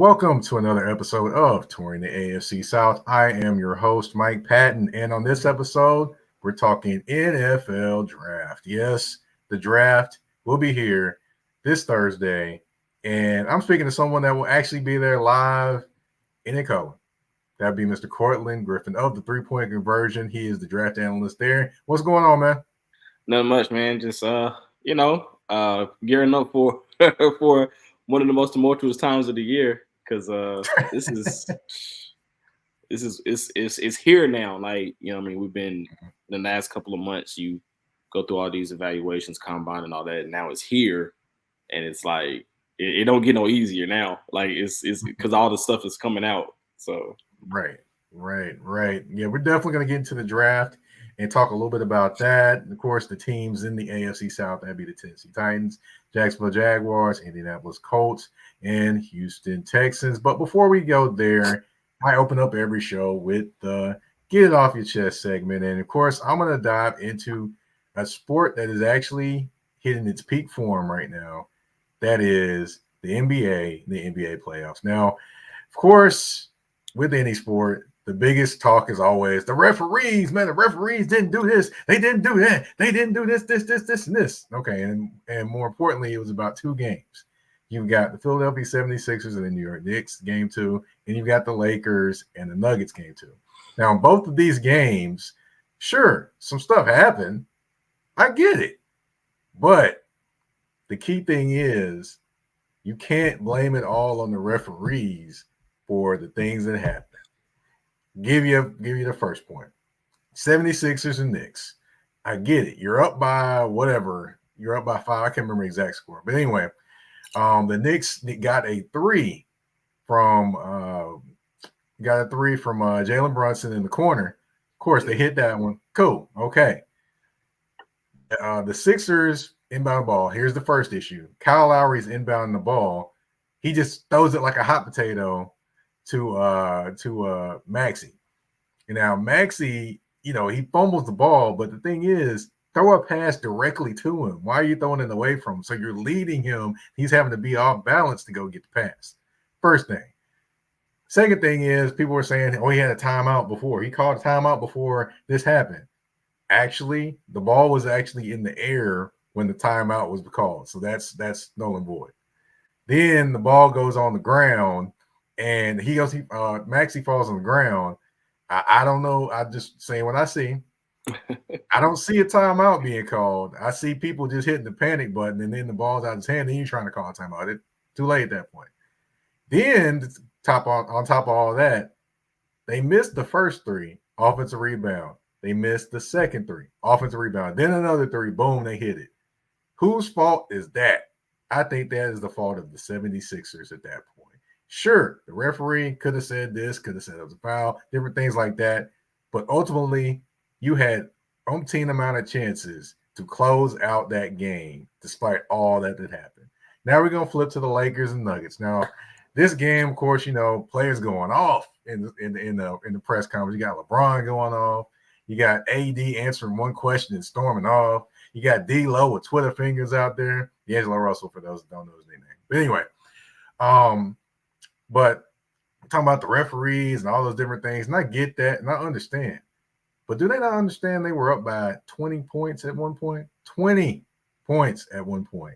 Welcome to another episode of Touring the AFC South. I am your host, Mike Patton, and on this episode, we're talking NFL draft. Yes, the draft will be here this Thursday, and I'm speaking to someone that will actually be there live in color. That'd be Mr. Courtlandt Griffin of the 3-Point Conversion. He is the draft analyst there. What's going on, man? Not much, man. Just gearing up for for one of the most tumultuous times of the year because this is it's here now. Like we've been the last couple of months. You go through all these evaluations, combine, and all that. And now it's here, and it's like it don't get no easier now. Like it's because all the stuff is coming out. So Right. Yeah, we're definitely going to get into the draft and talk a little bit about that. And of course, the teams in the AFC South, that'd be the Tennessee Titans, Jacksonville Jaguars, Indianapolis Colts, and Houston Texans. But before we go there, I open up every show with the Get It Off Your Chest segment. And of course, I'm going to dive into a sport that is actually hitting its peak form right now. That is the NBA playoffs. Now, of course, with any sport, the biggest talk is always the referees. Man, the referees didn't do this. They didn't do that. They didn't do this, and this. Okay, and more importantly, it was about two games. You've got the Philadelphia 76ers and the New York Knicks, game two, and you've got the Lakers and the Nuggets, game two. Now, in both of these games, sure, some stuff happened. I get it. But the key thing is you can't blame it all on the referees for the things that happen. Give you the first point. 76ers and Knicks. I get it. You're up by whatever. You're up by 5. I can't remember the exact score. But anyway, the Knicks got a three from Jalen Brunson in the corner. Of course, they hit that one. Cool. Okay. The Sixers inbound ball. Here's the first issue. Kyle Lowry's inbounding the ball. He just throws it like a hot potato to Maxey. And now Maxey, he fumbles the ball, but the thing is, throw a pass directly to him. Why are you throwing it away from him? So you're leading him. He's having to be off balance to go get the pass. First thing. Second thing is, people were saying, he had a timeout before. He called a timeout before this happened. Actually, the ball was actually in the air when the timeout was called. So that's null and void. Then the ball goes on the ground, and Maxey falls on the ground. I don't know. I'm just saying what I see. I don't see a timeout being called. I see people just hitting the panic button, and then the ball's out of his hand, and you're trying to call a timeout. It's too late at that point. Then, on top of all that, they missed the first three, offensive rebound. They missed the second three, offensive rebound. Then another three, boom, they hit it. Whose fault is that? I think that is the fault of the 76ers at that point. Sure, the referee could have said this, could have said it was a foul, different things like that. But ultimately, you had umpteen amount of chances to close out that game despite all that happened. Now we're going to flip to the Lakers and Nuggets. Now, this game, of course, players going off in the press conference. You got LeBron going off. You got AD answering one question and storming off. You got D-Lo with Twitter fingers out there. D'Angelo Russell, for those that don't know his name. But anyway, but I'm talking about the referees and all those different things, and I get that, and I understand. But do they not understand they were up by 20 points at one point? 20 points at one point.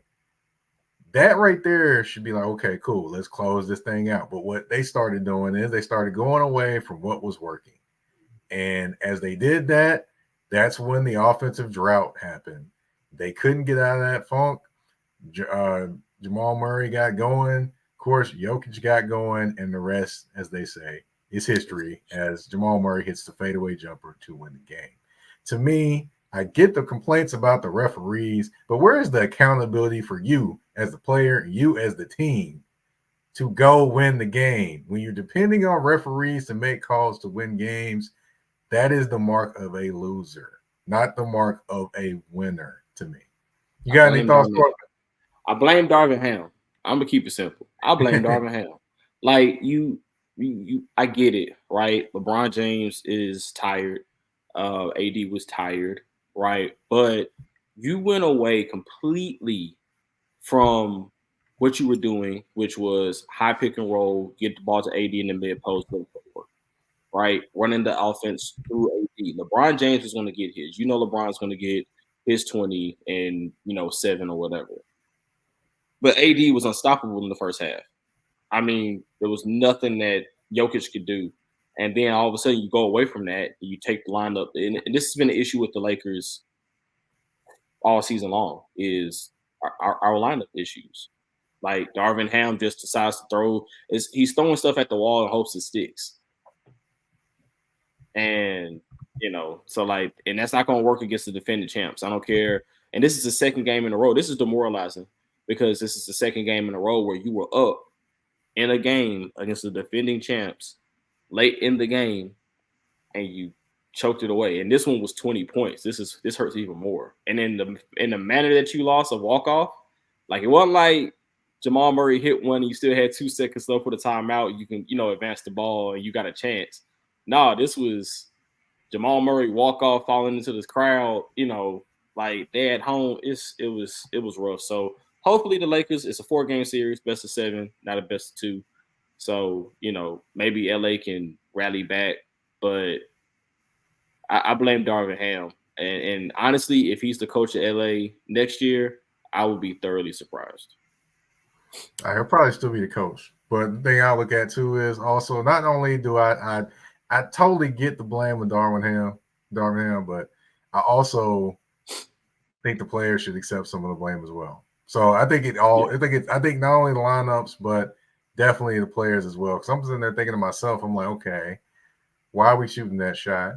That right there should be like, okay, cool, let's close this thing out. But what they started doing is they started going away from what was working. And as they did that, that's when the offensive drought happened. They couldn't get out of that funk. Jamal Murray got going. Of course, Jokic got going, and the rest, as they say, is history as Jamal Murray hits the fadeaway jumper to win the game. To me, I get the complaints about the referees, but where is the accountability for you as the player, you as the team, to go win the game? When you're depending on referees to make calls to win games, that is the mark of a loser, not the mark of a winner to me. You got any thoughts? I blame Darvin Ham. I'm gonna keep it simple. I blame Darvin Ham. Like you, I get it, right? LeBron James is tired. AD was tired, right? But you went away completely from what you were doing, which was high pick and roll, get the ball to AD in the mid post, right? Running the offense through AD. LeBron James is going to get his. You know, LeBron's going to get his 20 and 7 or whatever. But AD was unstoppable in the first half. I mean, there was nothing that Jokic could do. And then all of a sudden you go away from that and you take the lineup. And this has been an issue with the Lakers all season long is our lineup issues. Like Darvin Ham just decides to throw. He's throwing stuff at the wall and hopes it sticks. And, so and that's not going to work against the defending champs. I don't care. And this is the second game in a row. This is demoralizing because this is the second game in a row where you were up in a game against the defending champs late in the game and you choked it away. And this one was 20 points. This hurts even more. And in the manner that you lost a walk-off, it wasn't like Jamal Murray hit one and you still had 2 seconds left for the timeout. You can, advance the ball and you got a chance. No, this was Jamal Murray walk-off falling into this crowd, they at home. It was rough. So hopefully the Lakers, it's a 4-game series, best of 7, not a best of 2. So, maybe LA can rally back, but I blame Darvin Ham. And honestly, if he's the coach of LA next year, I would be thoroughly surprised. He'll probably still be the coach. But the thing I look at too is also not only do I totally get the blame with Darvin Ham, but I also think the players should accept some of the blame as well. So I think I think not only the lineups, but definitely the players as well. Because I'm sitting there thinking to myself, I'm like, okay, why are we shooting that shot?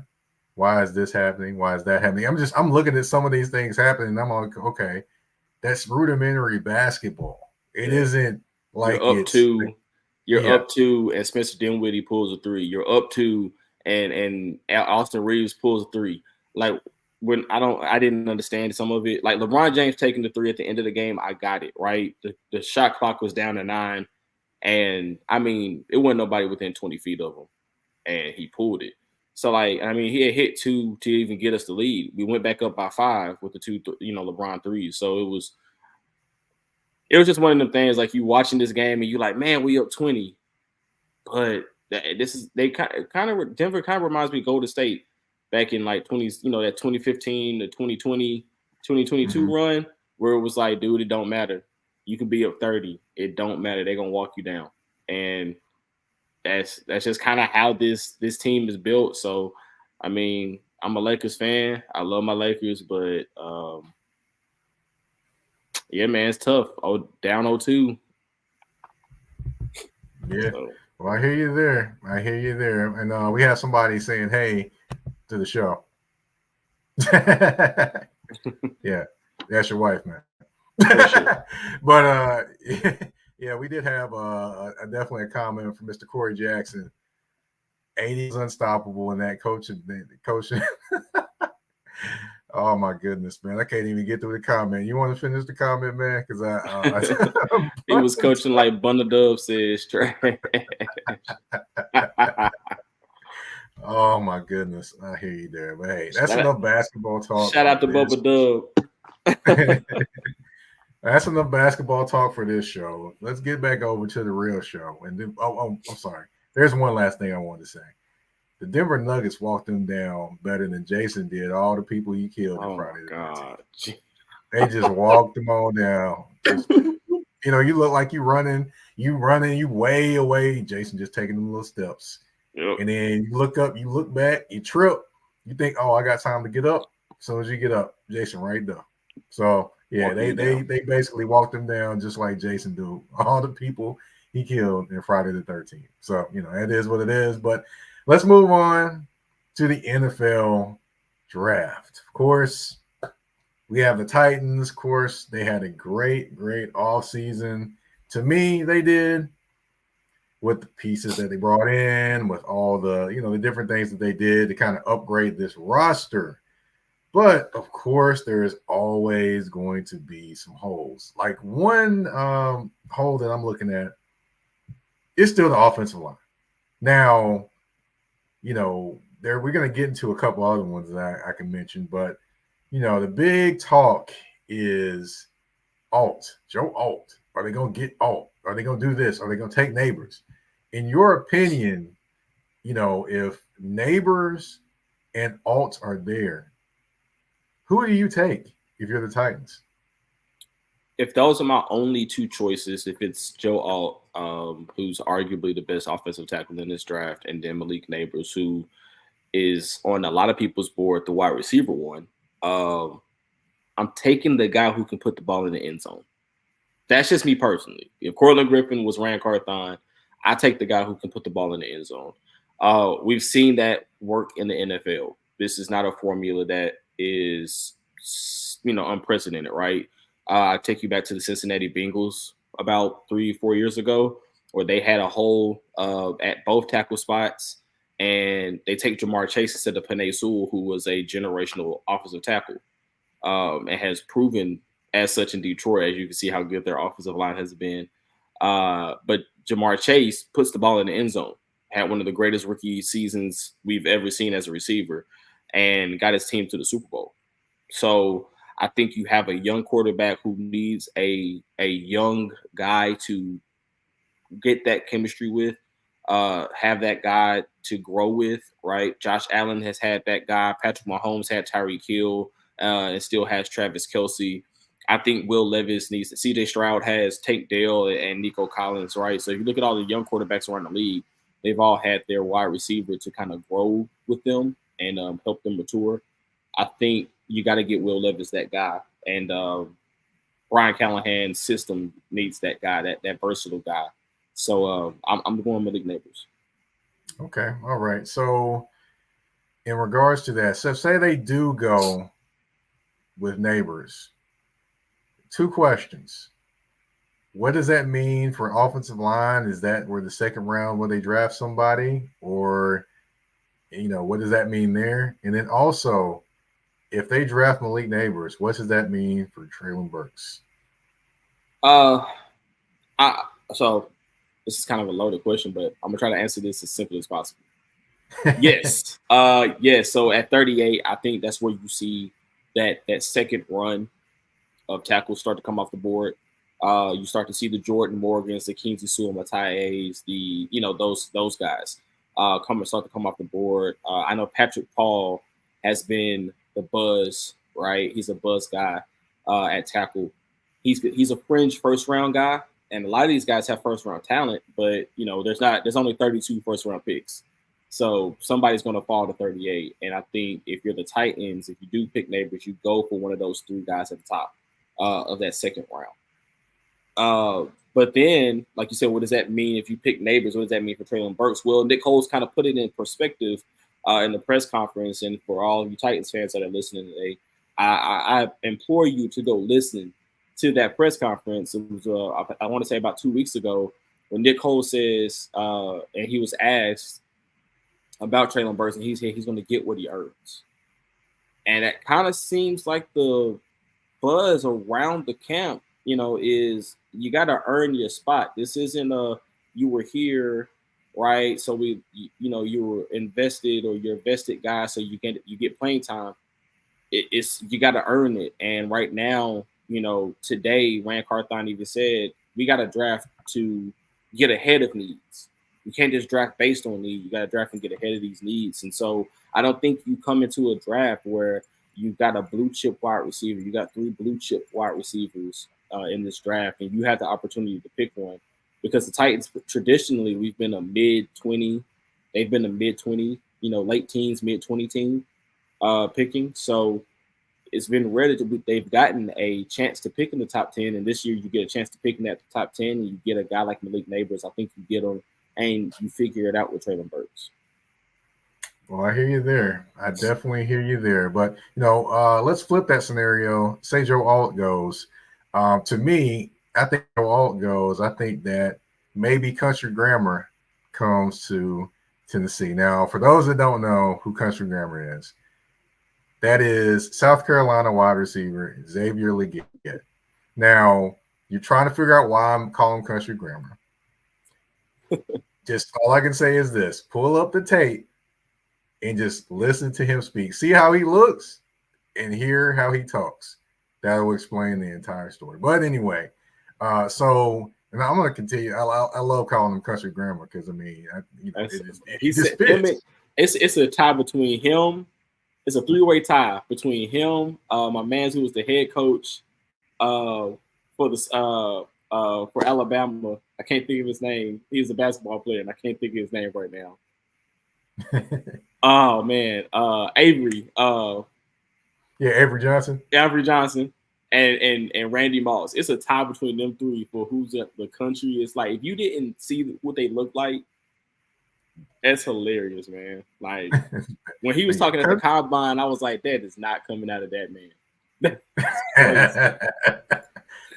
Why is this happening? Why is that happening? I'm looking at some of these things happening, and I'm like, okay, that's rudimentary basketball. It isn't like you're up to, and Spencer Dinwiddie pulls a 3. You're up to, and Austin Reeves pulls a 3. When I didn't understand some of it. Like LeBron James taking the 3 at the end of the game, I got it, right? The shot clock was down to 9, and I mean, it wasn't nobody within 20 feet of him, and he pulled it. So he had hit 2 to even get us the lead. We went back up by 5 with the 2, LeBron 3s. So it was just one of them things. Like you watching this game and you like, man, we up 20, but Denver kind of reminds me of Golden State back in 20s, that 2015 to 2020, 2022 run where it was like, dude, it don't matter. You can be up 30. It don't matter. They're going to walk you down. And that's just kind of how this team is built. So, I mean, I'm a Lakers fan. I love my Lakers, but yeah, man, it's tough. Down 0-2. Yeah. So. Well, I hear you there. And we have somebody saying, hey, to the show. Yeah, that's your wife, man. But yeah, we did have definitely a comment from Mr. Corey Jackson. 80 is unstoppable in that coaching. Oh my goodness, man! I can't even get through the comment. You want to finish the comment, man? Because he was coaching like Bunda Dub says, trash. Oh my goodness, I hear you there. But hey, that's enough basketball talk. Shout out to Bubba Dub. That's enough basketball talk for this show. Let's get back over to the real show. And then, I'm sorry. There's one last thing I wanted to say. The Denver Nuggets walked them down better than Jason did all the people he killed on Friday. God. They just walked them all down. You look like you running, you way away. Jason just taking them little steps. Yep. And then you look up, you look back, you trip, you think, oh, I got time to get up. As soon as you get up, Jason right there. So yeah, they basically walked him down just like Jason do. All the people he killed in Friday the 13th. So, it is what it is. But let's move on to the NFL draft. Of course, we have the Titans. Of course, they had a great offseason. To me, they did, with the pieces that they brought in, with all the, the different things that they did to kind of upgrade this roster. But, of course, there is always going to be some holes. Like one hole that I'm looking at is still the offensive line. Now, we're going to get into a couple other ones that I can mention. But, the big talk is Joe Alt. Are they going to get Alt? Are they going to do this? Are they going to take Neighbors? In your opinion, if Neighbors and Alt are there, who do you take if you're the Titans? If those are my only two choices, if it's Joe Alt, who's arguably the best offensive tackle in this draft, and then Malik Neighbors, who is on a lot of people's board, the wide receiver one, I'm taking the guy who can put the ball in the end zone. That's just me personally. If Courtlandt Griffin was Rand Carthon, I take the guy who can put the ball in the end zone. We've seen that work in the NFL. This is not a formula that is, unprecedented, right? I take you back to the Cincinnati Bengals about 3-4 years ago, where they had a hole at both tackle spots, and they take Jamar Chase instead of Penei Sewell, who was a generational offensive tackle, and has proven as such in Detroit, as you can see how good their offensive line has been. But Jamar Chase puts the ball in the end zone, had one of the greatest rookie seasons we've ever seen as a receiver, and got his team to the Super Bowl. So I think you have a young quarterback who needs a young guy to get that chemistry with, have that guy to grow with, right? Josh Allen has had that guy. Patrick Mahomes had Tyreek Hill, and still has Travis Kelce. I think Will Levis needs to. CJ Stroud has Tank Dell and Nico Collins, right? So if you look at all the young quarterbacks around the league, they've all had their wide receiver to kind of grow with them and help them mature. I think you got to get Will Levis that guy, and Brian Callahan's system needs that guy, that versatile guy. So I'm going Malik Neighbors. Okay, all right. So in regards to that, so say they do go with Neighbors. Two questions. What does that mean for offensive line? Is that where the second round where they draft somebody, or what does that mean there? And then also, if they draft Malik Neighbors, what does that mean for Treylon Burks? So this is kind of a loaded question, but I'm gonna try to answer this as simply as possible. Yes. Yes. So at 38, I think that's where you see that second run of tackles start to come off the board. You start to see the Jordan Morgans, the Kingsley Suamataes, those guys start to come off the board. I know Patrick Paul has been the buzz, right? He's a buzz guy at tackle. He's a fringe first round guy, and a lot of these guys have first round talent, but there's only 32 first round picks. So somebody's going to fall to 38. And I think if you're the Titans, if you do pick Neighbors, you go for one of those three guys at the top of that second round. But then, like you said, what does that mean if you pick Neighbors? What does that mean for Treylon Burks? Well, Nick Foles kind of put it in perspective in the press conference. And for all of you Titans fans that are listening today, I implore you to go listen to that press conference. It was, I want to say about 2 weeks ago, when Nick Foles says, and he was asked about Treylon Burks, and he said he's going to get what he earns. And that kind of seems like the buzz around the camp, is you got to earn your spot. This isn't you were here, right? So you were invested, or you're a vested guy, so you get playing time. It's you got to earn it. And right now, today, Rand Carthon even said we got to draft to get ahead of needs. You can't just draft based on need. You got to draft and get ahead of these needs. And so I don't think you come into a draft where you've got a blue chip wide receiver. You got 3 blue chip wide receivers in this draft, and you have the opportunity to pick one. Because the Titans, traditionally, we've been a mid-20. They've been a mid-20, late teens, mid-20 team picking. So it's been rare that they've gotten a chance to pick in the top 10. And this year you get a chance to pick in that top 10, and you get a guy like Malik Neighbors. I think you get him, and you figure it out with Treylon Burks. Well, I hear you there. I definitely hear you there. But, let's flip that scenario. Say Joe Alt goes. To me, I think Joe Alt goes. I think that maybe Country Grammar comes to Tennessee. Now, for those that don't know who Country Grammar is, that is South Carolina wide receiver Xavier Legette. Now, you're trying to figure out why I'm calling Country Grammar. Just all I can say is this: pull up the tape and just listen to him speak. See how he looks and hear how he talks. That will explain the entire story. But anyway, And I'm going to continue. I love calling him country grammar because, I mean, He it just said fits. it's a tie between him. It's a three-way tie between him, my man who was the head coach for Alabama. I can't think of his name. He's a basketball player, and I can't think of his name right now. Oh man, Avery. Avery Johnson. Avery Johnson and Randy Moss. It's a tie between them three for who's at the country. It's like if you didn't see what they look like, that's hilarious, man. Like when he was talking at the combine, I was like, that is not coming out of that man.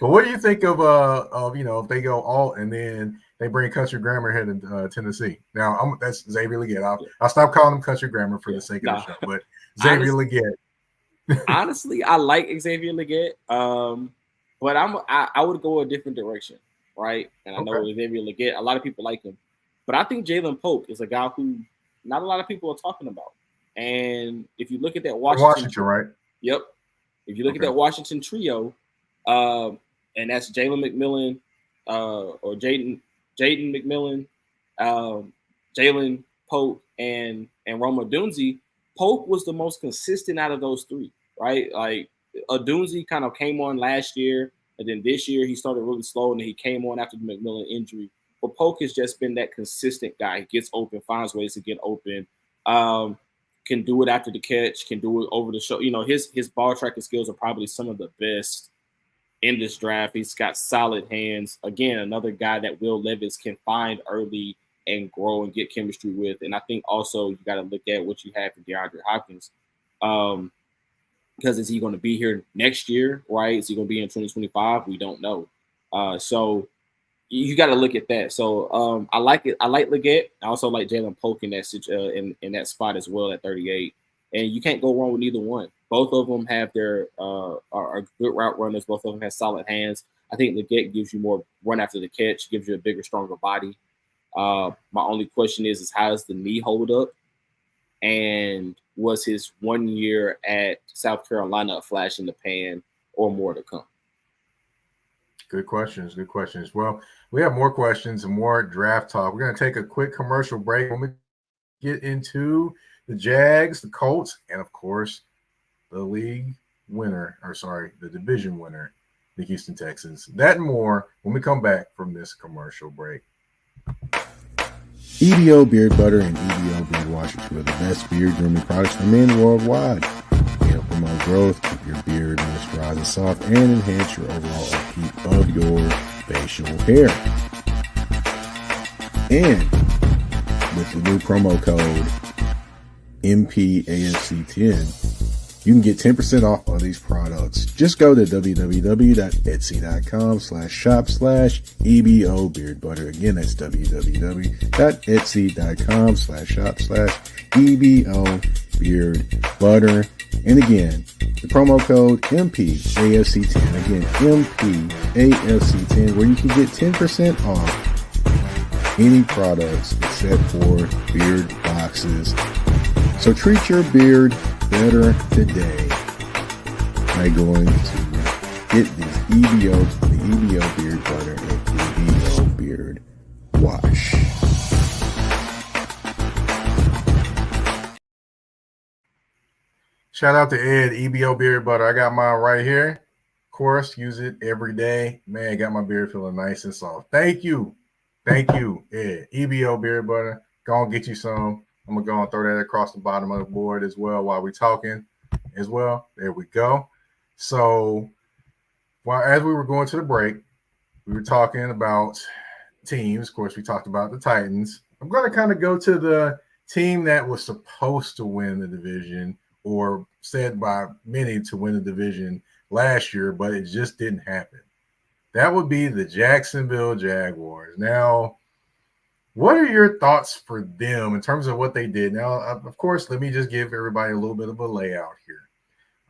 But what do you think of if they go all and then they bring country grammar here in Tennessee? Now that's Xavier Legette. I'll stop calling him country grammar for the sake of the show, but Xavier Legette. Honestly, I like Xavier Legette, but I would go a different direction, right? And I know Xavier Legette, a lot of people like him, but I think Jalen Polk is a guy who not a lot of people are talking about. And if you look at that Washington, right? Yep. If you look at that Washington trio, and that's Jalen McMillan, or Jaden McMillan, Jalen Polk, and Roma Dunze. Polk was the most consistent out of those three, right? Like Dunze kind of came on last year, and then this year he started really slow, and then he came on after the McMillan injury. But Polk has just been that consistent guy. He gets open, finds ways to get open, can do it after the catch, can do it over the show. You know, his ball tracking skills are probably some of the best in this draft. He's got solid hands. Again, another guy that Will Levis can find early and grow and get chemistry with. And I think also you got to look at what you have for DeAndre Hopkins. Because is he going to be here next year, right? Is he going to be in 2025? We don't know. So you got to look at that. So I like it. I like Legette. I also like Jalen Polk in that in that spot as well at 38. And you can't go wrong with either one. Both of them have their are good route runners. Both of them have solid hands. I think Legette gives you more run after the catch, gives you a bigger, stronger body. My only question is how does the knee hold up? And was his 1 year at South Carolina a flash in the pan or more to come? Good questions. Good questions. Well, we have more questions and more draft talk. We're going to take a quick commercial break when we get into the Jags, the Colts, and of course, the division winner, the Houston Texans. That and more when we come back from this commercial break. EBO Beard Butter and EBO Beard Wash are two of the best beard grooming products for men worldwide. They help promote growth, keep your beard moisturized and soft, and enhance your overall upkeep of your facial hair. And with the new promo code MPAFC10, you can get 10% off of these products. Just go to www.etsy.com/shop/EBO Beard Butter. Again, that's www.etsy.com/shop/EBO Beard Butter. And again, the promo code MPAFC10. Again, MPAFC10, where you can get 10% off any products except for beard boxes. So treat your beard better today by going to get these the EBO Beard Butter and EBO Beard Wash. Shout out to Ed, EBO Beard Butter. I got mine right here. Of course, use it every day. Man, got my beard feeling nice and soft. Thank you, Ed. EBO Beard Butter. Go and get you some. I'm going to go and throw that across the bottom of the board as well while we're talking as well. There we go. So as we were going to the break, we were talking about teams. Of course, we talked about the Titans. I'm going to kind of go to the team that was supposed to win the division or said by many to win the division last year, but it just didn't happen. That would be the Jacksonville Jaguars. Now, what are your thoughts for them in terms of what they did? Now, of course, let me just give everybody a little bit of a layout here.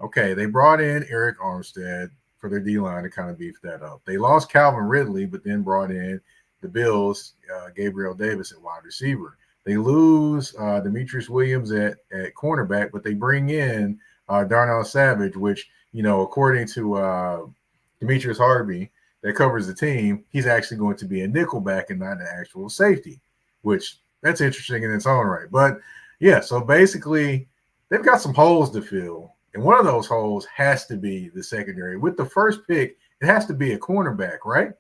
Okay, they brought in Eric Armstead for their D-line to kind of beef that up. They lost Calvin Ridley, but then brought in the Bills, Gabriel Davis at wide receiver. They lose Demetrius Williams at cornerback, but they bring in Darnell Savage, which, according to Demetrius Harvey, that covers the team, he's actually going to be a nickelback and not an actual safety, which that's interesting in its own right. But yeah, so basically they've got some holes to fill. And one of those holes has to be the secondary. With the first pick, it has to be a cornerback, right?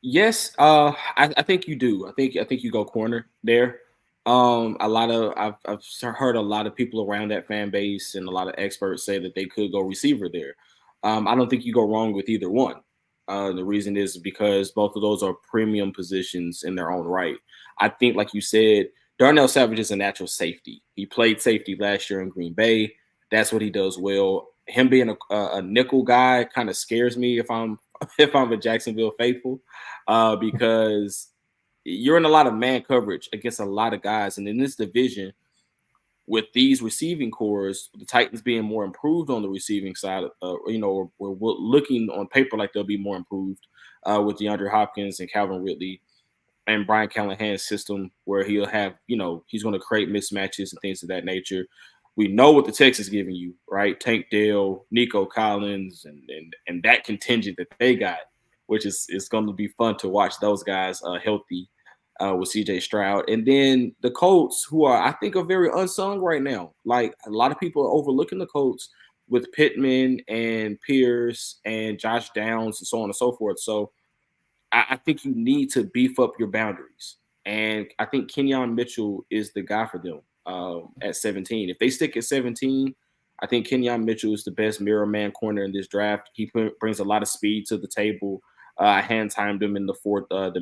Yes, I think you do. I think you go corner there. A lot of I've heard a lot of people around that fan base and a lot of experts say that they could go receiver there. I don't think you go wrong with either one. The reason is because both of those are premium positions in their own right. I think, like you said, Darnell Savage is a natural safety. He played safety last year in Green Bay. That's what he does well. Him being a nickel guy kind of scares me if I'm if I'm a Jacksonville faithful, because you're in a lot of man coverage against a lot of guys, and in this division, with these receiving cores, the Titans being more improved on the receiving side, we're looking on paper like they'll be more improved with DeAndre Hopkins and Calvin Ridley and Brian Callahan's system, where he'll have, he's going to create mismatches and things of that nature. We know what the Texans giving you, right? Tank Dell, Nico Collins, and that contingent that they got, which is going to be fun to watch those guys healthy with CJ Stroud. And then the Colts, who I think are very unsung right now. Like, a lot of people are overlooking the Colts with Pittman and Pierce and Josh Downs and so on and so forth. So I think you need to beef up your boundaries. And I think Kenyon Mitchell is the guy for them at 17. If they stick at 17, I think Kenyon Mitchell is the best mirror man corner in this draft. He brings a lot of speed to the table. I hand timed him in the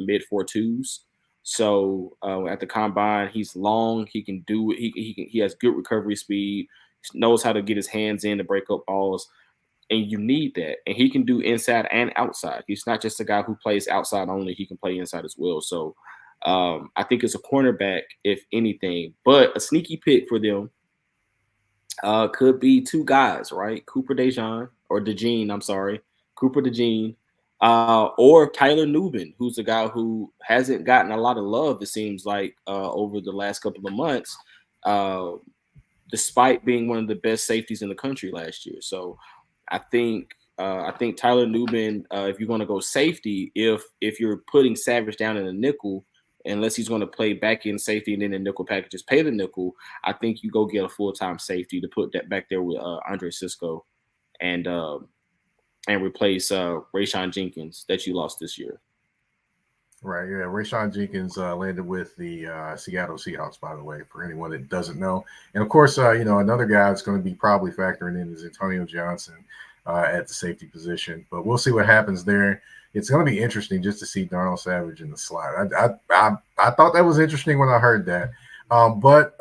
mid 4.2s. So at the combine, he's long. He can do it. He has good recovery speed. Knows how to get his hands in to break up balls. And you need that. And he can do inside and outside. He's not just a guy who plays outside only. He can play inside as well. So I think it's a cornerback, if anything. But a sneaky pick for them could be two guys, right? Cooper DeJean, I'm sorry. Cooper DeJean. Or Tyler Nubin, who's a guy who hasn't gotten a lot of love, it seems like, over the last couple of months, despite being one of the best safeties in the country last year. So I think Tyler Nubin, if you're going to go safety, if you're putting Savage down in a nickel, unless he's going to play back in safety and then the nickel packages pay the nickel, I think you go get a full-time safety to put that back there with Andre Cisco and replace Rayshon Jenkins that you lost this year. Right, yeah. Rayshon Jenkins landed with the Seattle Seahawks, by the way, for anyone that doesn't know. And, of course, another guy that's going to be probably factoring in is Antonio Johnson at the safety position. But we'll see what happens there. It's going to be interesting just to see Darnell Savage in the slot. I thought that was interesting when I heard that. But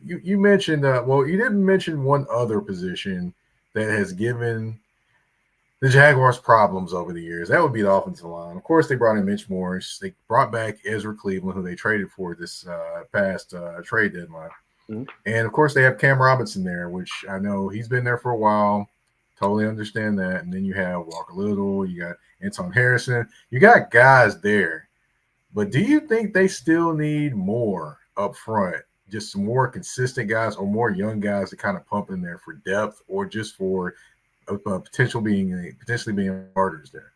you mentioned you didn't mention one other position that has given the Jaguars problems over the years. That would be the offensive line. Of course, they brought in Mitch Morris. They brought back Ezra Cleveland, who they traded for this past trade deadline. Mm-hmm. And, of course, they have Cam Robinson there, which I know he's been there for a while. Totally understand that. And then you have Walker Little. You got Anton Harrison. You got guys there. But do you think they still need more up front? Just some more consistent guys or more young guys to kind of pump in there for depth, or just for potentially being starters there?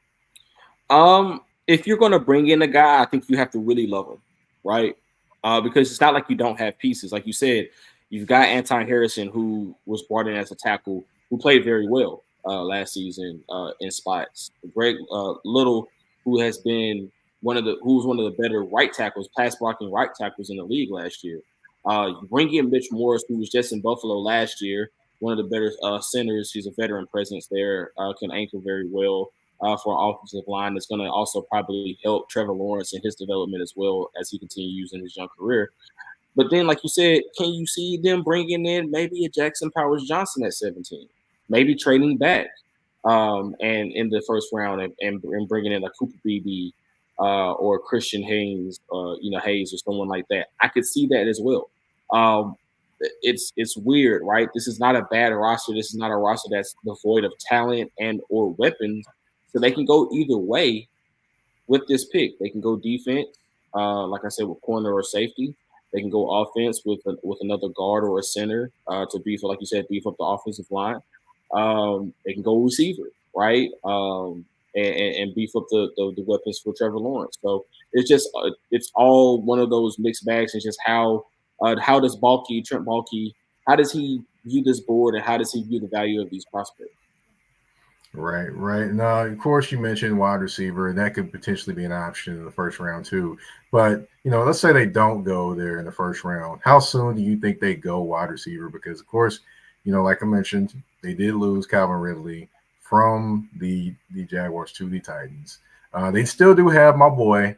If you're going to bring in a guy, I think you have to really love him, right? Because it's not like you don't have pieces. Like you said, you've got Anton Harrison, who was brought in as a tackle, who played very well last season in spots. Greg Little, who was one of the better right tackles, pass blocking right tackles in the league last year. You bring in Mitch Morris, who was just in Buffalo last year, one of the better centers. He's a veteran presence there, can anchor very well for an offensive line. That's going to also probably help Trevor Lawrence in his development as well as he continues in his young career. But then, like you said, can you see them bringing in maybe a Jackson Powers Johnson at 17? Maybe trading back and in the first round and bringing in a Cooper Beebe or Christian Hayes, Hayes or someone like that. I could see that as well. It's weird, right? This is not a bad roster. This is not a roster that's devoid of talent and or weapons. So they can go either way with this pick. They can go defense, like I said, with corner or safety. They can go offense with another guard or a center to beef, like you said, beef up the offensive line. They can go receiver, right? and beef up the weapons for Trevor Lawrence. So it's all one of those mixed bags. It's just how does Trent Baalke, how does he view this board, and how does he view the value of these prospects? Right, right. And of course, you mentioned wide receiver, and that could potentially be an option in the first round too. But let's say they don't go there in the first round. How soon do you think they go wide receiver? Because of course, like I mentioned, they did lose Calvin Ridley from the Jaguars to the Titans. They still do have my boy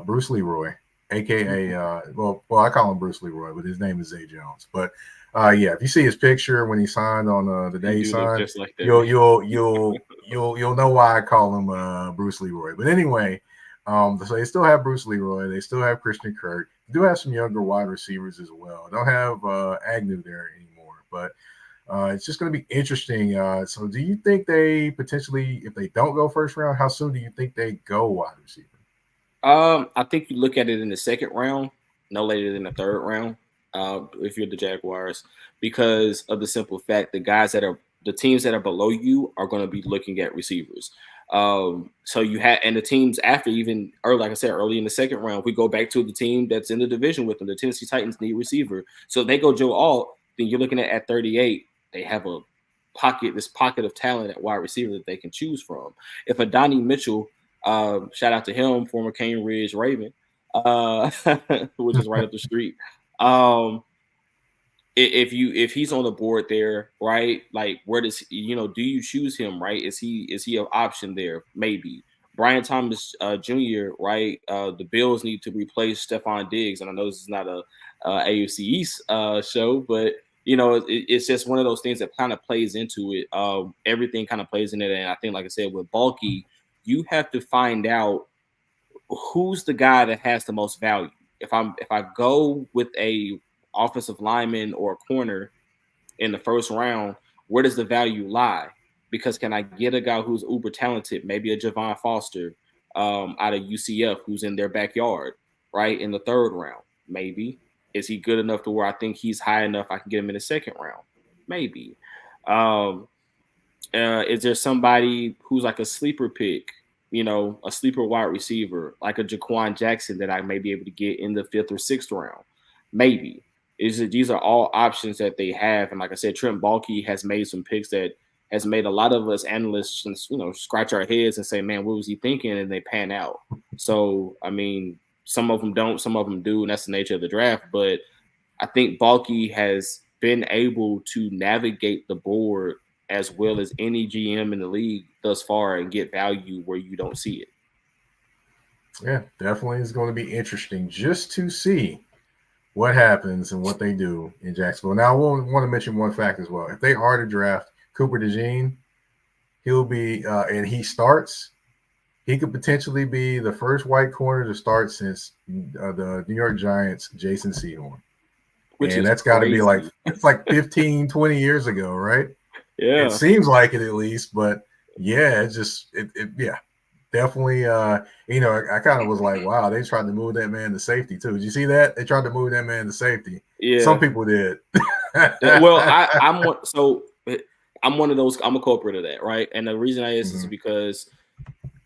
Bruce Leroy, aka well, I call him Bruce Leroy, but his name is Zay Jones. But yeah, if you see his picture when he signed on the day he signed, just like that, you'll know why I call him Bruce Leroy. But anyway, so they still have Bruce Leroy, they still have Christian Kirk, they do have some younger wide receivers as well. Don't have Agnew there anymore, but it's just going to be interesting. So do you think they potentially, if they don't go first round, how soon do you think they go wide receiver? I think you look at it in the second round, no later than the third round. If you're the Jaguars, because of the simple fact the teams that are below you are going to be looking at receivers. So you have, and the teams after, even early, like I said, early in the second round, we go back to the team that's in the division with them. The Tennessee Titans need receiver, so if they go Joe Alt, then you're looking at 38. They have this pocket of talent at wide receiver that they can choose from. If Adonai Mitchell, shout out to him, former Cane Ridge Raven, which is right up the street. If he's on the board there, right? Like, where does do you choose him, right? Is he an option there? Maybe. Brian Thomas Jr., right? The Bills need to replace Stephon Diggs, and I know this is not a AFC East show, but it's just one of those things that kind of plays into it. Everything kind of plays in it, and I think, like I said, with Baalke, you have to find out who's the guy that has the most value. If I go with a offensive lineman or a corner in the first round, where does the value lie? Because can I get a guy who's uber talented, maybe a Javon Foster out of UCF who's in their backyard, right, in the third round? Maybe. Is he good enough to where I think he's high enough I can get him in the second round? Maybe. Is there somebody who's like a sleeper pick, a sleeper wide receiver, like a Jaquan Jackson that I may be able to get in the 5th or 6th round? Maybe. These are all options that they have. And like I said, Trent Baalke has made some picks that has made a lot of us analysts, scratch our heads and say, man, what was he thinking? And they pan out. So, I mean, some of them don't, some of them do, and that's the nature of the draft. But I think Baalke has been able to navigate the board as well as any GM in the league thus far and get value where you don't see it. Yeah, definitely is going to be interesting just to see what happens and what they do in Jacksonville. Now, I want to mention one fact as well. If they are to draft Cooper DeJean, he'll be and he starts. He could potentially be the first white corner to start since the New York Giants' Jason Sehorn. And that's got to be it's like 15, 20 years ago, right? Yeah. It seems like it at least, but yeah, it's just yeah. Definitely, I kind of was like, wow, they tried to move that man to safety too. Did you see that? They tried to move that man to safety. Yeah. Some people did. Well, I'm one of those, I'm a culprit of that, right? And the reason is because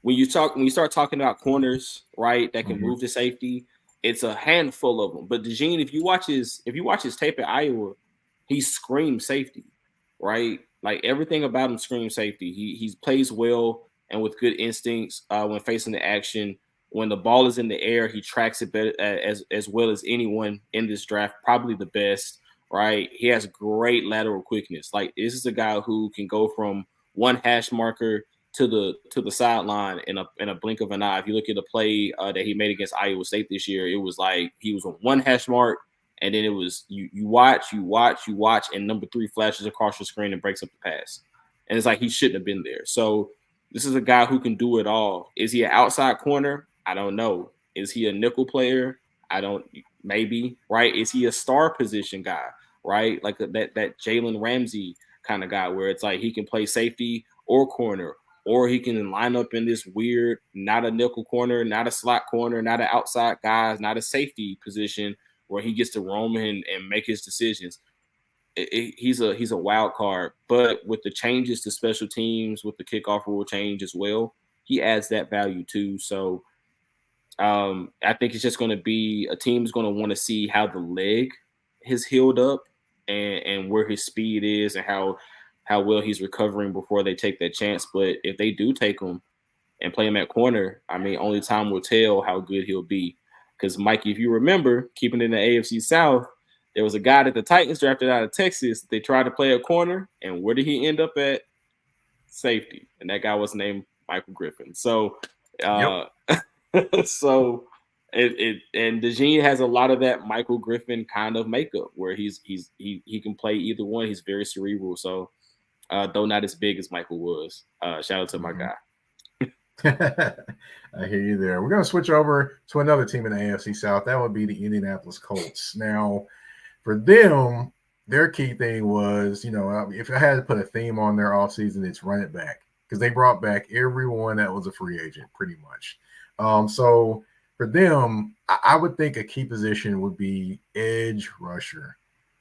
when you start talking about corners, right, that can move to safety, it's a handful of them. But DeJean, if you watch his tape at Iowa, he screams safety, right? Like, everything about him screams safety. He plays well and with good instincts when facing the action. When the ball is in the air, he tracks it better, as well as anyone in this draft, probably the best, right? He has great lateral quickness. Like, this is a guy who can go from one hash marker to the sideline in a blink of an eye. If you look at the play that he made against Iowa State this year, it was like he was on one hash mark, and then it was you watch, and number 3 flashes across your screen and breaks up the pass. And it's like he shouldn't have been there. So this is a guy who can do it all. Is he an outside corner? I don't know. Is he a nickel player? Maybe, right? Is he a star position guy, right? Like that Jalen Ramsey kind of guy where it's like he can play safety or corner, or he can line up in this weird, not a nickel corner, not a slot corner, not an outside guy, not a safety position where he gets to roam and make his decisions. he's a wild card. But with the changes to special teams, with the kickoff rule change as well, he adds that value too. So I think it's just going to be a team's going to want to see how the leg has healed up and where his speed is and how well he's recovering before they take that chance. But if they do take him and play him at corner, I mean, only time will tell how good he'll be. Because, Mikey, if you remember, keeping in the AFC South, there was a guy that the Titans drafted out of Texas. They tried to play a corner, and where did he end up at? Safety. And that guy was named Michael Griffin. So, so and DeJean has a lot of that Michael Griffin kind of makeup where he can play either one. He's very cerebral. So, though not as big as Michael was. Shout out to my guy. I hear you there. We're going to switch over to another team in the AFC South. That would be the Indianapolis Colts. Now, for them, their key thing was, if I had to put a theme on their offseason, it's run it back because they brought back everyone that was a free agent pretty much. So for them, I would think a key position would be edge rusher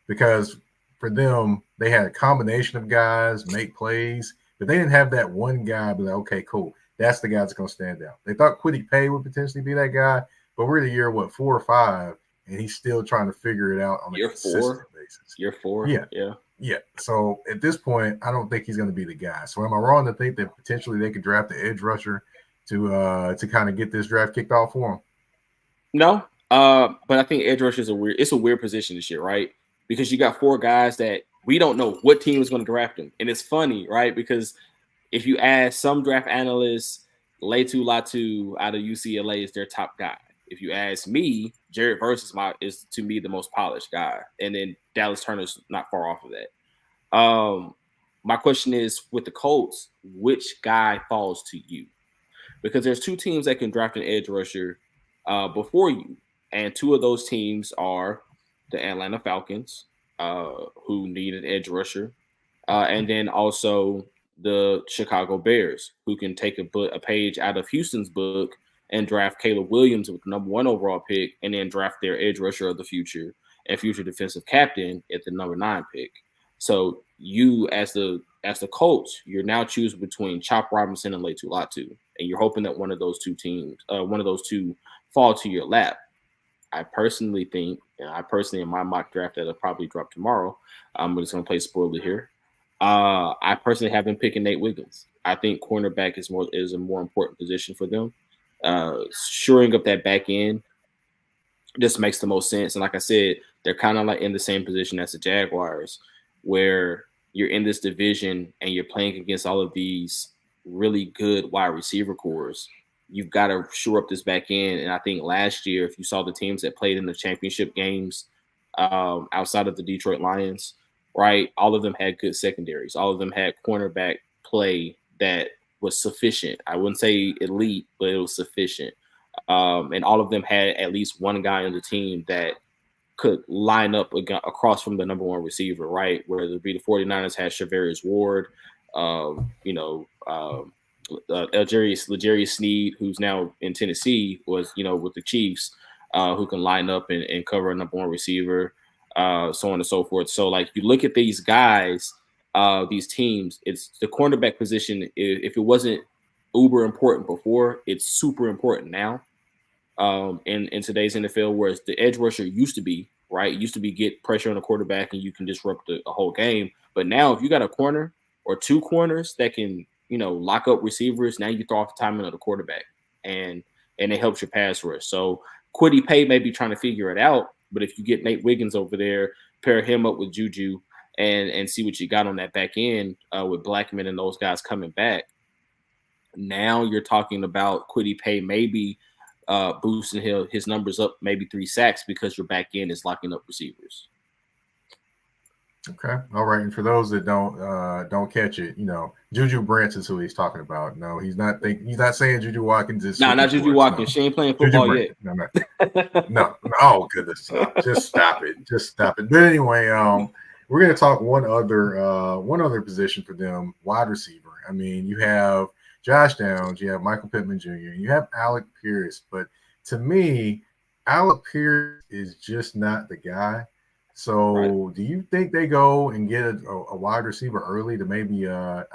because for them, they had a combination of guys make plays, but they didn't have that one guy be like, okay, cool. That's the guy that's going to stand out. They thought Kwity Paye would potentially be that guy, but we're in the year, 4 or 5, and he's still trying to figure it out on a consistent basis. Year 4? Yeah. So at this point, I don't think he's going to be the guy. So am I wrong to think that potentially they could draft the edge rusher to kind of get this draft kicked off for him? No, but I think edge rusher is a weird position this year, right? Because you got 4 guys that we don't know what team is going to draft them. And it's funny, right? Because if you ask some draft analysts, Latu Latu out of UCLA is their top guy. If you ask me, Jared Verse is to me the most polished guy. And then Dallas Turner's not far off of that. My question is, with the Colts, which guy falls to you? Because there's 2 teams that can draft an edge rusher before you. And 2 of those teams are the Atlanta Falcons, who need an edge rusher. And then also the Chicago Bears, who can take a page out of Houston's book and draft Caleb Williams with the number 1 overall pick, and then draft their edge rusher of the future and future defensive captain at the number 9 pick. So you, as the Colts, you're now choosing between Chop Robinson and Latu Latu, and you're hoping that one of those two fall to your lap. I personally think, in my mock draft that'll probably drop tomorrow, I'm just going to play spoiler here. I personally have been picking Nate Wiggins. I think cornerback is a more important position for them. Shoring up that back end just makes the most sense. And like I said, they're kind of like in the same position as the Jaguars, where you're in this division and you're playing against all of these really good wide receiver cores. You've got to shore up this back end. And I think last year, if you saw the teams that played in the championship games outside of the Detroit Lions, right, all of them had good secondaries. All of them had cornerback play that was sufficient. I wouldn't say elite, but it was sufficient. And all of them had at least one guy on the team that could line up across from the number 1 receiver, right? Whether it be the 49ers had Shavarius Ward, L'Jarius Sneed, who's now in Tennessee, was, with the Chiefs, who can line up and cover a number 1 receiver, so on and so forth. So, like, you look at these guys, these teams, it's the cornerback position. If it wasn't uber important before, it's super important now. In today's NFL, whereas the edge rusher used to be, right? It used to be get pressure on the quarterback and you can disrupt the whole game. But now if you got a corner or 2 corners that can, lock up receivers, now you throw off the timing of the quarterback and it helps your pass rush. So Kwity Paye may be trying to figure it out, but if you get Nate Wiggins over there, pair him up with Juju and see what you got on that back end with Blackman and those guys coming back, now you're talking about Kwity Paye maybe boosting his numbers up maybe 3 sacks because your back end is locking up receivers. Okay. All right. And for those that don't catch it, Juju Brents is who he's talking about. No, he's not saying Juju Watkins is. No, not Juju Watkins. No. She ain't playing football yet. No. Oh, goodness. Just stop it. But anyway, we're going to talk one other position for them, wide receiver. I mean, you have Josh Downs, you have Michael Pittman Jr., you have Alec Pierce. But to me, Alec Pierce is just not the guy. So Right. do you think they go and get a wide receiver early to maybe, either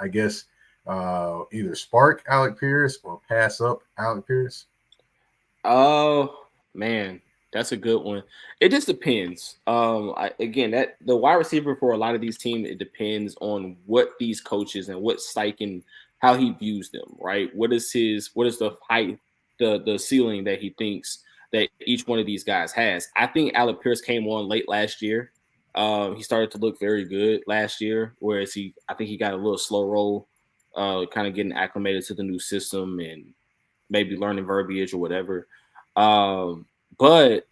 spark Alec Pierce or pass up Alec Pierce? Oh man, that's a good one. It just depends. Again, that the wide receiver for a lot of these teams, it depends on what these coaches and what Steichen, how he views them. Right? What is the height, the ceiling that he thinks that each one of these guys has. I think Alec Pierce came on late last year. He started to look very good last year, whereas I think he got a little slow roll, kind of getting acclimated to the new system and maybe learning verbiage or whatever. But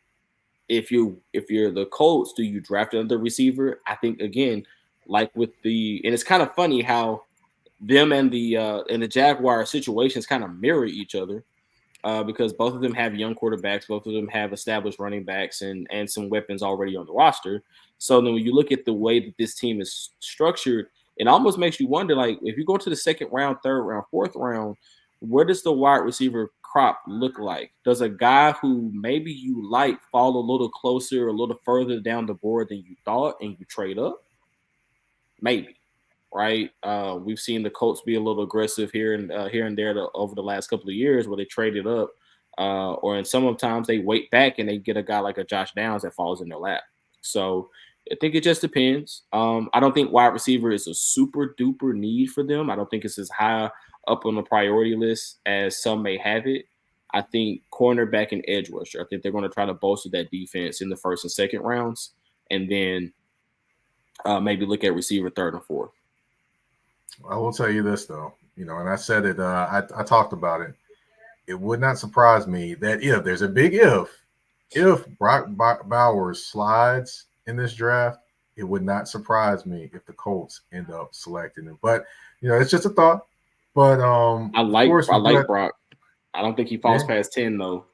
if you're the Colts, do you draft another receiver? I think again, like with and it's kind of funny how them and the Jaguar situations kind of mirror each other. Because both of them have young quarterbacks, both of them have established running backs and some weapons already on the roster. So then when you look at the way that this team is structured, it almost makes you wonder, like, if you go to the second round, third round, fourth round, where does the wide receiver crop look like? Does a guy who maybe you like fall a little closer, a little further down the board than you thought, and you trade up? Maybe, right? We've seen the Colts be a little aggressive here and there over the last couple of years where they traded up, or in some of times they wait back and they get a guy like a Josh Downs that falls in their lap. So I think it just depends. I don't think wide receiver is a super duper need for them. I don't think it's as high up on the priority list as some may have it. I think cornerback and edge rusher. I think they're going to try to bolster that defense in the first and second rounds, and then maybe look at receiver third and fourth. I will tell you this though, and I said it. I talked about it. It would not surprise me that if there's a big if Brock Bowers slides in this draft, it would not surprise me if the Colts end up selecting him. But it's just a thought. But I like Brock. I don't think he falls past 10 though.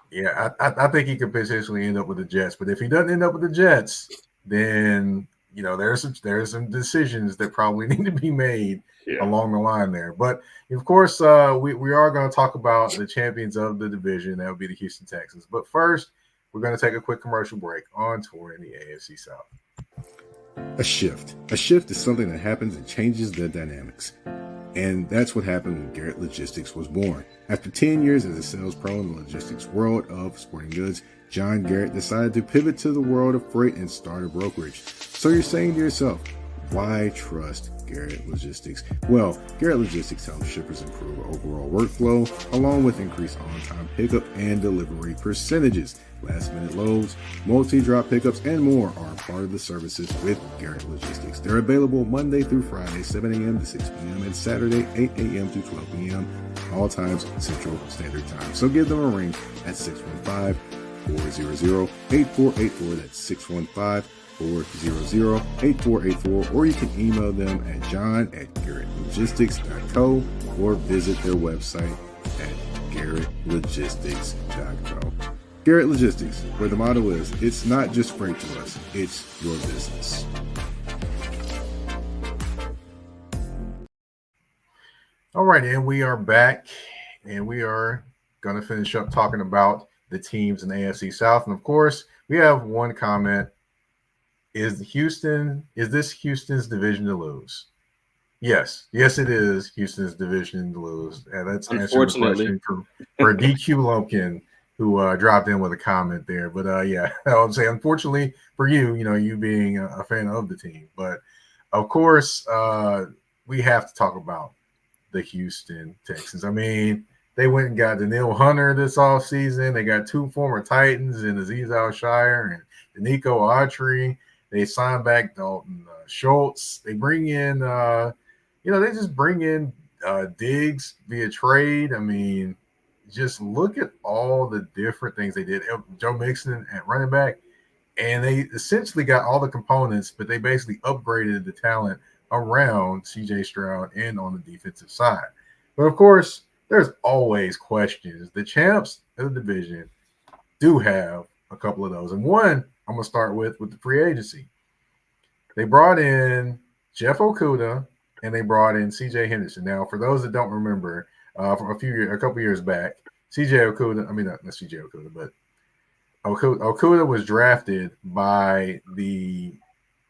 Yeah, I think he could potentially end up with the Jets. But if he doesn't end up with the Jets, then there's some decisions that probably need to be made along the line there. But of course, we are going to talk about the champions of the division. That would be the Houston Texans. But first, we're going to take a quick commercial break on tour in the AFC South. A shift. A shift is something that happens and changes the dynamics. And that's what happened when Garrett Logistics was born. After 10 years as a sales pro in the logistics world of sporting goods, John Garrett decided to pivot to the world of freight and start a brokerage. So you're saying to yourself, why trust Garrett Logistics? Well, Garrett Logistics helps shippers improve overall workflow, along with increased on-time pickup and delivery percentages. Last-minute loads, multi-drop pickups, and more are part of the services with Garrett Logistics. They're available Monday through Friday, 7 a.m. to 6 p.m., and Saturday, 8 a.m. to 12 p.m., all times Central Standard Time. So give them a ring at 615-400-8484. That's 615-400-8484, or you can email them at john@garrettlogistics.co or visit their website at garrettlogistics.co. Garrett Logistics, where the motto is, it's not just freight to us, it's your business. All right, and we are back, and we are going to finish up talking about the teams in the AFC South. And of course, we have one comment. Is this Houston's division to lose? Yes, it is Houston's division to lose. And that's answering the question for DQ Lumpkin, who dropped in with a comment there. But I would say, unfortunately for you, you being a fan of the team. But of course, we have to talk about the Houston Texans. I mean, they went and got Daniil Hunter this offseason. They got two former Titans in Azeez Al-Shire and Danico Autry. They signed back Dalton Schultz. They bring in, they just bring in Diggs via trade. I mean, just look at all the different things they did. Joe Mixon at running back, and they essentially got all the components, but they basically upgraded the talent around CJ Stroud and on the defensive side. But of course, there's always questions. The champs of the division do have a couple of those. And one I'm going to start with the free agency. They brought in Jeff Okudah and they brought in CJ Henderson. Now, for those that don't remember, from a couple years back, CJ Okudah, I mean, not CJ Okudah, but Okuda was drafted by the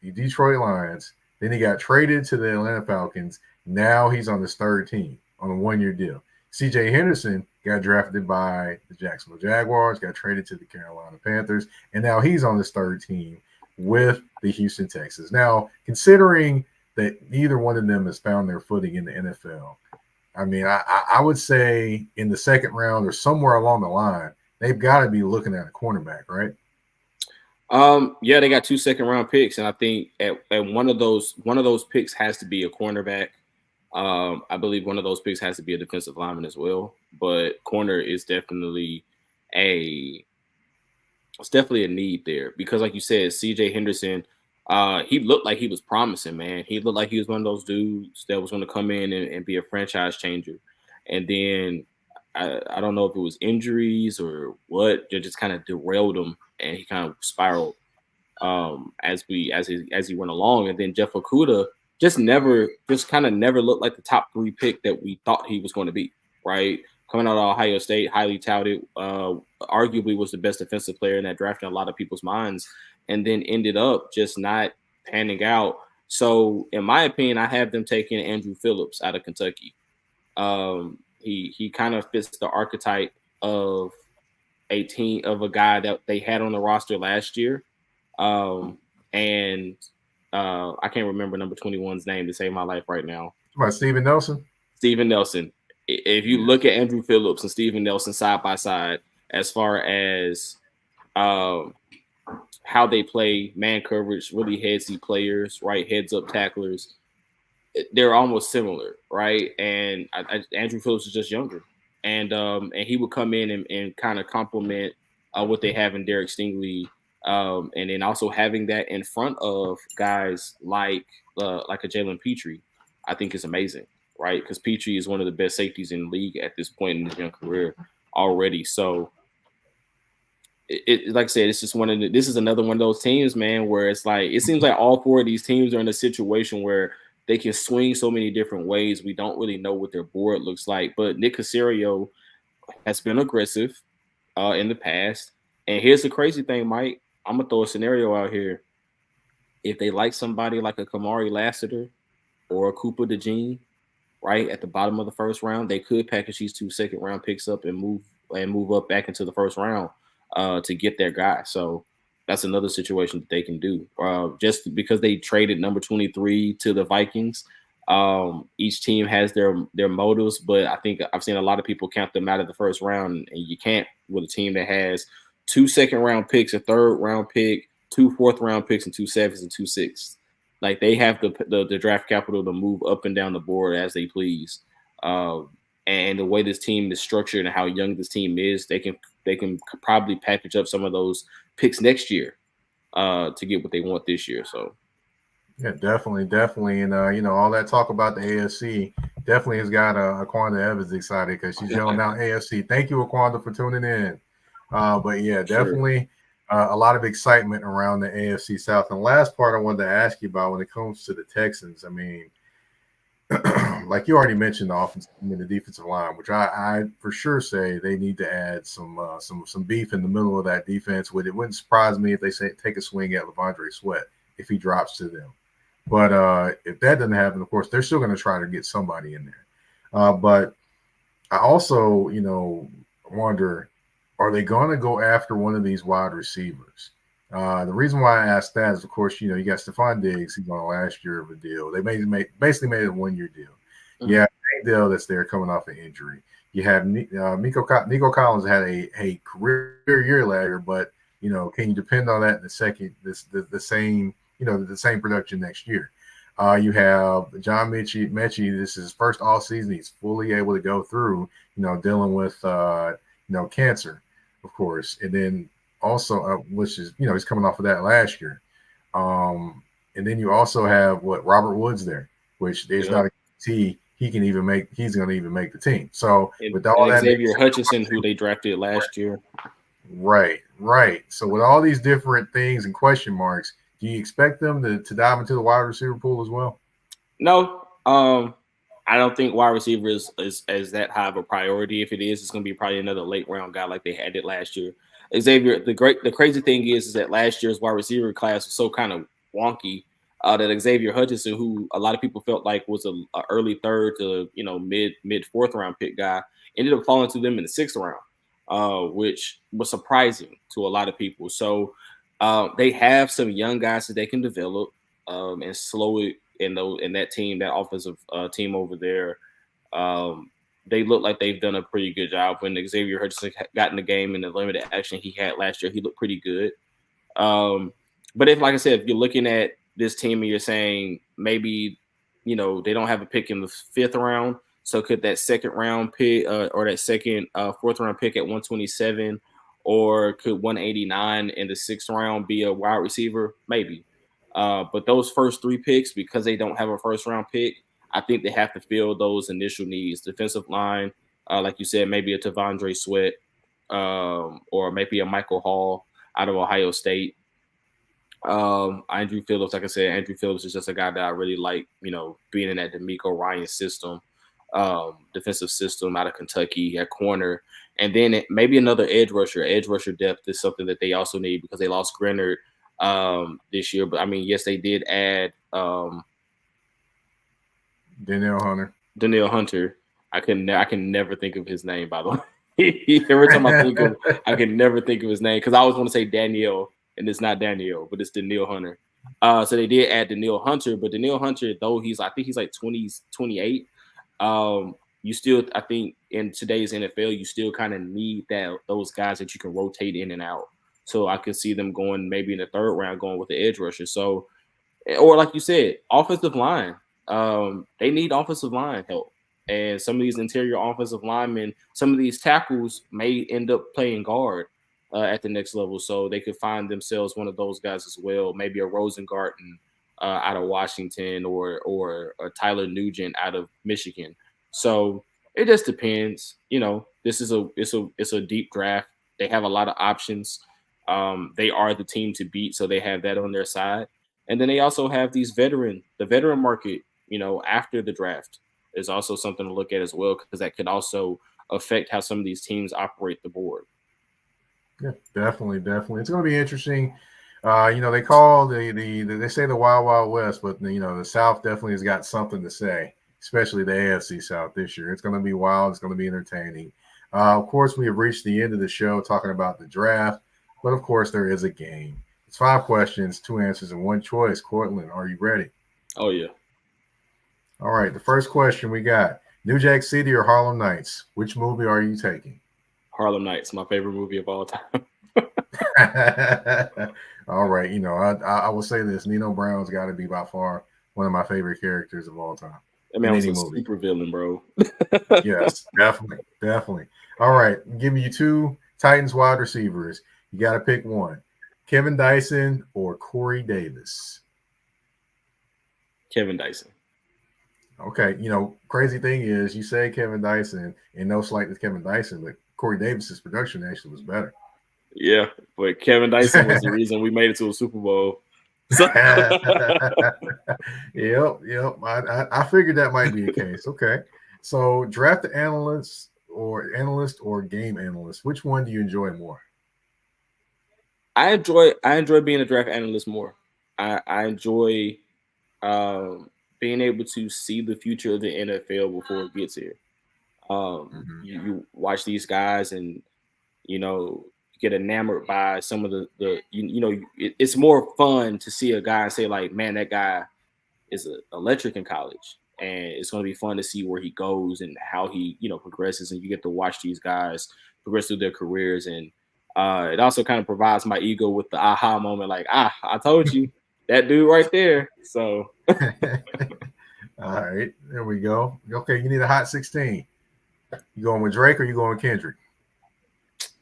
Detroit Lions. Then he got traded to the Atlanta Falcons. Now he's on his third team on a 1-year deal. C.J. Henderson got drafted by the Jacksonville Jaguars, got traded to the Carolina Panthers, and now he's on his third team with the Houston Texans. Now, considering that neither one of them has found their footing in the NFL, I mean, I would say in the second round or somewhere along the line, they've got to be looking at a cornerback, right? Yeah, they got 2 second-round picks, and I think at one of those picks has to be a cornerback. I believe one of those picks has to be a defensive lineman as well. But corner is definitely a need there because, like you said, C.J. Henderson, he looked like he was promising, man. He looked like he was one of those dudes that was going to come in and be a franchise changer. And then I don't know if it was injuries or what, that just kind of derailed him, and he kind of spiraled as he went along. And then Jeff Okudah just kind of never looked like the top 3 pick that we thought he was going to be, right? Coming out of Ohio State, highly touted, arguably was the best defensive player in that draft in a lot of people's minds, and then ended up just not panning out. So, in my opinion, I have them taking Andrew Phillips out of Kentucky. He kind of fits the archetype of a guy that they had on the roster last year. And I can't remember number 21's name to save my life right now. About Steven Nelson? Steven Nelson. If you look at Andrew Phillips and Steven Nelson side by side, as far as how they play man coverage, really headsy players, right? Heads up tacklers, they're almost similar, right? And Andrew Phillips is just younger, and he would come in and kind of complement what they have in Derek Stingley, and then also having that in front of guys like a Jalen Petrie, I think is amazing, right? Because Petrie is one of the best safeties in the league at this point in his young career already. So, like I said, it's just this is another one of those teams, man, where it's like it seems like all 4 of these teams are in a situation where they can swing so many different ways. We don't really know what their board looks like. But Nick Caserio has been aggressive in the past. And here's the crazy thing, Mike. I'm going to throw a scenario out here. If they like somebody like a Kamari Lassiter or a Cooper DeJean, right, at the bottom of the first round, they could package these 2 second-round picks up and move up back into the first round to get their guy. So that's another situation that they can do. Just because they traded number 23 to the Vikings, each team has their motives, but I think I've seen a lot of people count them out of the first round, and you can't with a team that has 2 second-round picks, a third-round pick, 2 fourth-round picks, and 2 sevenths and 2 sixths. Like they have the draft capital to move up and down the board as they please. And the way this team is structured and how young this team is, they can probably package up some of those picks next year to get what they want this year. So, yeah, definitely, and all that talk about the AFC definitely has got Aquanda Evans excited because she's yelling out AFC. Thank you, Aquanda, for tuning in. But yeah, definitely a lot of excitement around the AFC South. And the last part I wanted to ask you about when it comes to the Texans, I mean, like you already mentioned, the offense, the defensive line, which I for sure say they need to add some beef in the middle of that defense. It wouldn't surprise me if they take a swing at Lavondre Sweat if he drops to them. But if that doesn't happen, of course, they're still going to try to get somebody in there. But I also, wonder, are they going to go after one of these wide receivers? The reason why I asked that is, of course, you got Stephon Diggs. He's on the last year of a deal. They basically made it a 1-year deal. Mm-hmm. Yeah, Dale that's there coming off an injury. You have Nico Collins had a career year last year, but can you depend on that in the same production next year? You have John Mechie. This is his first all season. He's fully able to go through, dealing with cancer, of course, and then also which is he's coming off of that last year. And then you also have Robert Woods there, which there's not a guarantee he's going to even make the team. So with all that, Xavier Hutchinson, who they drafted last year. Right. So with all these different things and question marks, do you expect them to dive into the wide receiver pool as well? No. I don't think wide receiver is that high of a priority. If it is, it's going to be probably another late round guy like they had it last year. Xavier, the crazy thing is that last year's wide receiver class was so kind of wonky that Xavier Hutchinson, who a lot of people felt like was a early third to mid fourth round pick guy, ended up falling to them in the sixth round, which was surprising to a lot of people. So they have some young guys that they can develop and slow it in that team, that offensive team over there. They look like they've done a pretty good job. When Xavier Hutchinson got in the game in the limited action he had last year, he looked pretty good. But like I said, if you're looking at this team and you're saying maybe, they don't have a pick in the fifth round, so could that second round pick or that second fourth round pick at 127 or could 189 in the sixth round be a wide receiver? Maybe. But those first three picks, because they don't have a first round pick, I think they have to fill those initial needs. Defensive line, like you said, maybe a Tavondre Sweat or maybe a Michael Hall out of Ohio State. Andrew Phillips, like I said, Andrew Phillips is just a guy that I really like, being in that DeMeco Ryan system, defensive system out of Kentucky at corner. And then maybe another edge rusher. Edge rusher depth is something that they also need because they lost Grenard this year. But, I mean, yes, they did add Danielle Hunter. I can never think of his name, by the way. Every time I can never think of his name because I always want to say Danielle, and it's not Danielle, but it's Danielle Hunter. So they did add Danielle Hunter, but Danielle Hunter, though I think he's like 28. You still, I think, in today's NFL, you still kind of need those guys that you can rotate in and out. So I could see them going maybe in the third round, going with the edge rusher. So, or like you said, offensive line. They need offensive line help. And some of these interior offensive linemen, some of these tackles may end up playing guard at the next level. So they could find themselves one of those guys as well. Maybe a Rosengarten out of Washington or Tyler Nugent out of Michigan. So it just depends. This is a deep draft. They have a lot of options. They are the team to beat, so they have that on their side. And then they also have the veteran market, after the draft is also something to look at as well, because that could also affect how some of these teams operate the board. Yeah, definitely. It's going to be interesting. They call they say the Wild Wild West, but the South definitely has got something to say, especially the AFC South this year. It's going to be wild. It's going to be entertaining. Of course, we have reached the end of the show talking about the draft, but of course there is a game. It's 5 questions, 2 answers, and 1 choice. Courtlandt, are you ready? Oh, yeah. All right. The first question we got: New Jack City or Harlem Nights? Which movie are you taking? Harlem Nights, my favorite movie of all time. All right. I will say this: Nino Brown's got to be by far one of my favorite characters of all time. I mean, I was a super villain, bro. Yes, definitely. All right. Give me you 2 Titans wide receivers. You got to pick one: Kevin Dyson or Corey Davis? Kevin Dyson. Okay. Crazy thing is you say Kevin Dyson, and no slight to Kevin Dyson, but Corey Davis's production actually was better. Yeah, but Kevin Dyson was the reason we made it to a Super Bowl. Yep. I figured that might be the case. Okay. So draft analyst or game analyst, which one do you enjoy more? I enjoy being a draft analyst more. I enjoy being able to see the future of the NFL before it gets here. You watch these guys and get enamored by some of the it's more fun to see a guy and say like, man, that guy is electric in college, and it's going to be fun to see where he goes and how he progresses, and you get to watch these guys progress through their careers. And it also kind of provides my ego with the aha moment, like, I told you, that dude right there. So all right, there we go. Okay, you need a hot 16. You going with Drake or you going with Kendrick?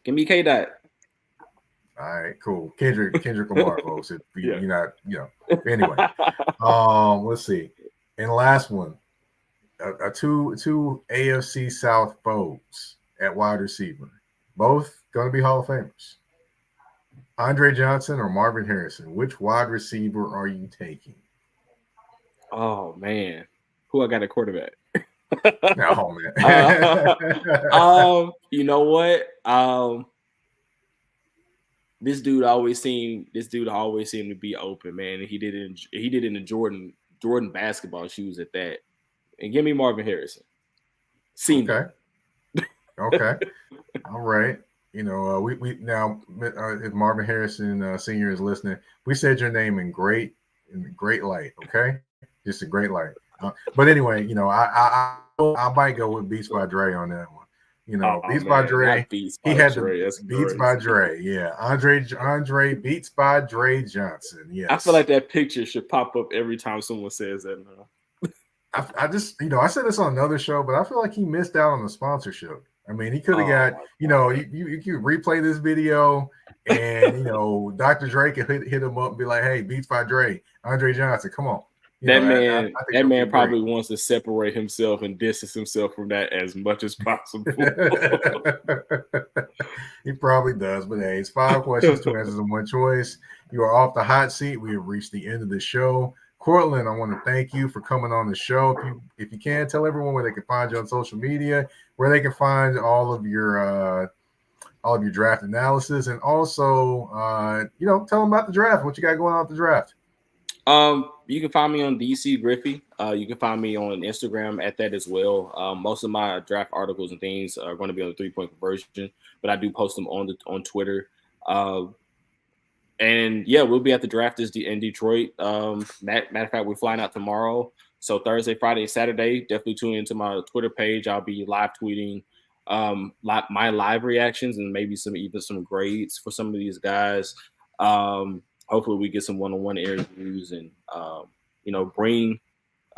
Give me K-Dot. All right, cool. Kendrick Lamar, folks. If you're not, Anyway, let's see. And the last one, two AFC South foes at wide receiver, both going to be Hall of Famers. Andre Johnson or Marvin Harrison? Which wide receiver are you taking? Oh man, who I got at quarterback? Oh man. You know what? this dude always seemed to be open, man. And he did it in the Jordan basketball shoes at that. And give me Marvin Harrison. Seemed okay. Okay. All right. You know, we now if Marvin Harrison Sr. is listening, we said your name in great light. Okay, just a great light. But anyway, you know, I might go with Beats by Dre on that one. You know, Beats by Dre. He had the Beats by Dre. Yeah, Andre Beats by Dre Johnson. Yes. I feel like that picture should pop up every time someone says that. I just, you know, I said this on another show, but I feel like he missed out on the sponsorship. I mean, he could have got, you know, you could replay this video and, you know, Dr. Dre could hit him up and be like, hey, Beats by Dre, Andre Johnson, come on. That man probably wants to separate himself and distance himself from that as much as possible. He probably does, but hey, it's 5 questions, 2 answers, and 1 choice. You are off the hot seat. We have reached the end of the show. Courtlandt, I want to thank you for coming on the show. If you can, tell everyone where they can find you on social media, where they can find all of your draft analysis, and also, you know, tell them about the draft. What you got going on with the draft? You can find me on DC Griffin. You can find me on Instagram at that as well. Most of my draft articles and things are going to be on the 3-point conversion, but I do post them on Twitter. And yeah, we'll be at the draft in Detroit. Matter of fact, we're flying out tomorrow. So Thursday, Friday, Saturday, definitely tune into my Twitter page. I'll be live tweeting my live reactions and maybe some grades for some of these guys. Hopefully we get some one-on-one interviews and, you know, bring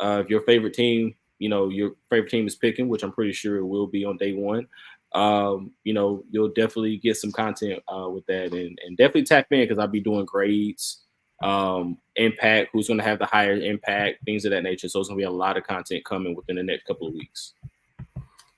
if your favorite team is picking, which I'm pretty sure it will be on day one. You know, you'll definitely get some content with that and definitely tap in because I'll be doing grades, impact, who's going to have the higher impact, things of that nature. So it's going to be a lot of content coming within the next couple of weeks.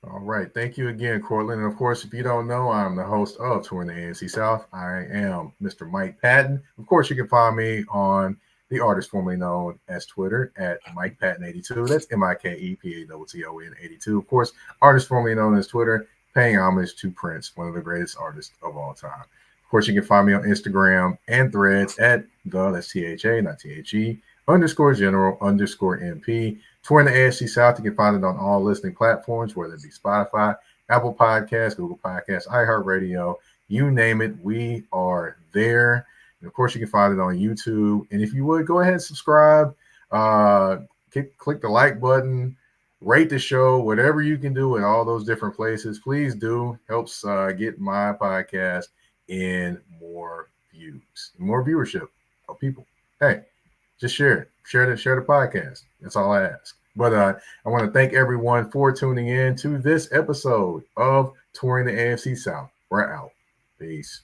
All right. Thank you again, Courtlandt. And of course, if you don't know, I'm the host of Touring the AFC South. I am Mr. Mike Patton. Of course, you can find me on the artist formerly known as Twitter at Mike Patton 82. That's MikePatton 82. Of course, artist formerly known as Twitter, paying homage to Prince, one of the greatest artists of all time. Of course, you can find me on Instagram and Threads at that's THA, not THE, _general_MP. Touring the AFC South, you can find it on all listening platforms, whether it be Spotify, Apple Podcasts, Google Podcasts, iHeartRadio, you name it, we are there. And of course, you can find it on YouTube. And if you would, go ahead and subscribe, click the like button, rate the show, whatever you can do in all those different places. Please do. Helps get my podcast in more views, more viewership of people. Hey, just share it. Share the podcast. That's all I ask. But I want to thank everyone for tuning in to this episode of Touring the AFC South. We're out. Peace.